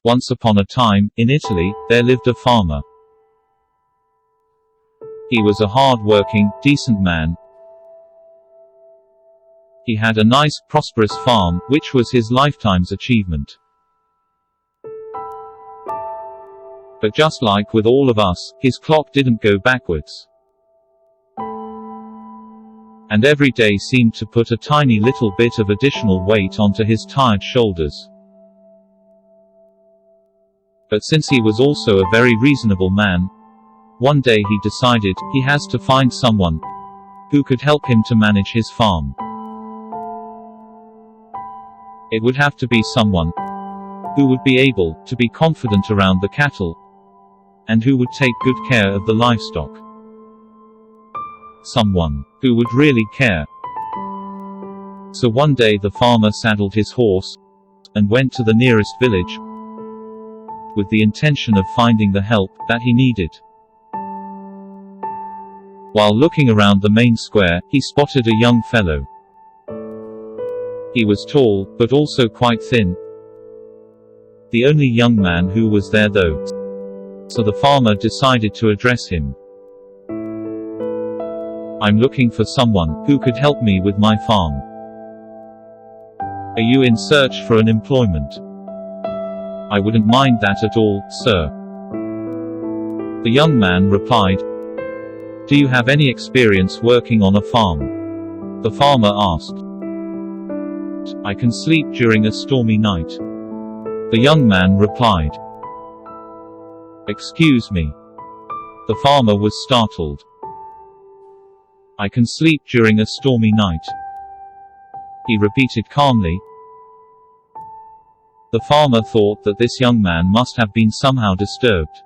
Once upon a time, in Italy, there lived a farmer. He was a hard-working, decent man. He had a nice, prosperous farm, which was his lifetime's achievement. But just like with all of us, his clock didn't go backwards. And every day seemed to put a tiny little bit of additional weight onto his tired shoulders. But since he was also a very reasonable man, one day he decided he has to find someone who could help him to manage his farm. It would have to be someone who would be able to be confident around the cattle and who would take good care of the livestock. Someone who would really care. So one day the farmer saddled his horse and went to the nearest village with the intention of finding the help that he needed. While looking around the main square, he spotted a young fellow. He was tall, but also quite thin. The only young man who was there though. So the farmer decided to address him. "I'm looking for someone who could help me with my farm. Are you in search for an employment?" "I wouldn't mind that at all, sir." The young man replied. "Do you have any experience working on a farm?" The farmer asked. "I can sleep during a stormy night." The young man replied. "Excuse me." The farmer was startled. "I can sleep during a stormy night," he repeated calmly. The farmer thought that this young man must have been somehow disturbed.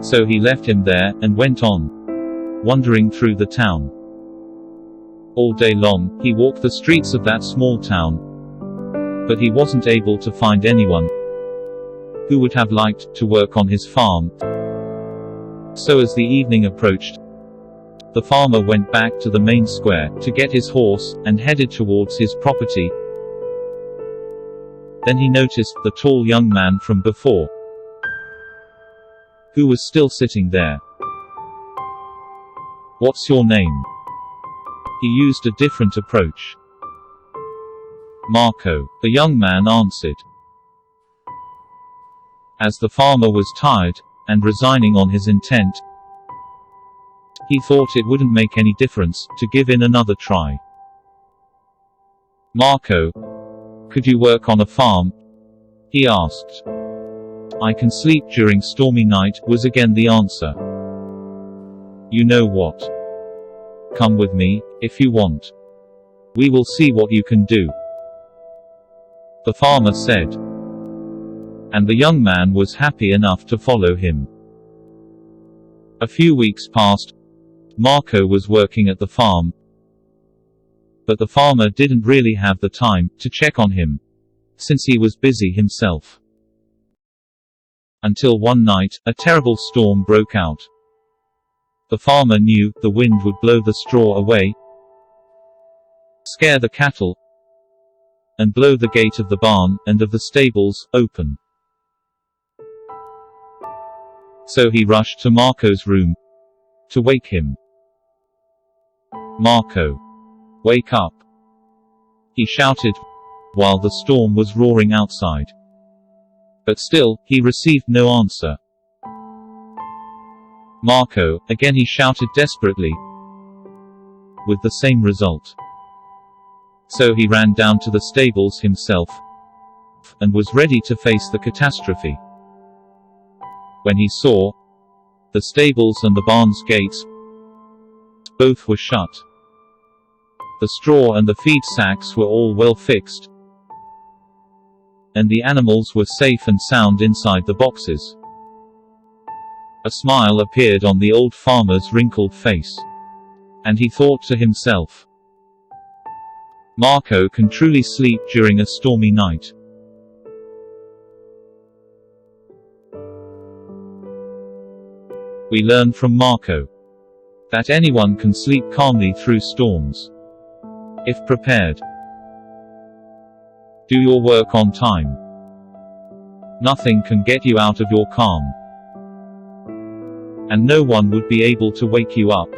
So he left him there, and went on, wandering through the town. All day long, he walked the streets of that small town, but he wasn't able to find anyone who would have liked to work on his farm. So as the evening approached, the farmer went back to the main square to get his horse, and headed towards his property. Then he noticed the tall young man from before, who was still sitting there. "What's your name?" He used a different approach. "Marco," the young man answered. As the farmer was tired, and resigning on his intent, he thought it wouldn't make any difference to give in another try. "Marco, could you work on a farm?" he asked. "I can sleep during stormy night," was again the answer. "You know what? Come with me, if you want. We will see what you can do," the farmer said. And the young man was happy enough to follow him. A few weeks passed. Marco was working at the farm, but the farmer didn't really have the time to check on him, since he was busy himself. Until one night, a terrible storm broke out. The farmer knew the wind would blow the straw away, scare the cattle, and blow the gate of the barn and of the stables open. So he rushed to Marco's room to wake him. "Marco, wake up!" he shouted, while the storm was roaring outside. But still, he received no answer. "Marco," again he shouted desperately, with the same result. So he ran down to the stables himself, and was ready to face the catastrophe. When he saw the stables and the barn's gates, both were shut. The straw and the feed sacks were all well fixed, and the animals were safe and sound inside the boxes. A smile appeared on the old farmer's wrinkled face, and he thought to himself, "Marco can truly sleep during a stormy night." We learn from Marco that anyone can sleep calmly through storms, if prepared. Do your work on time. Nothing can get you out of your calm. And no one would be able to wake you up.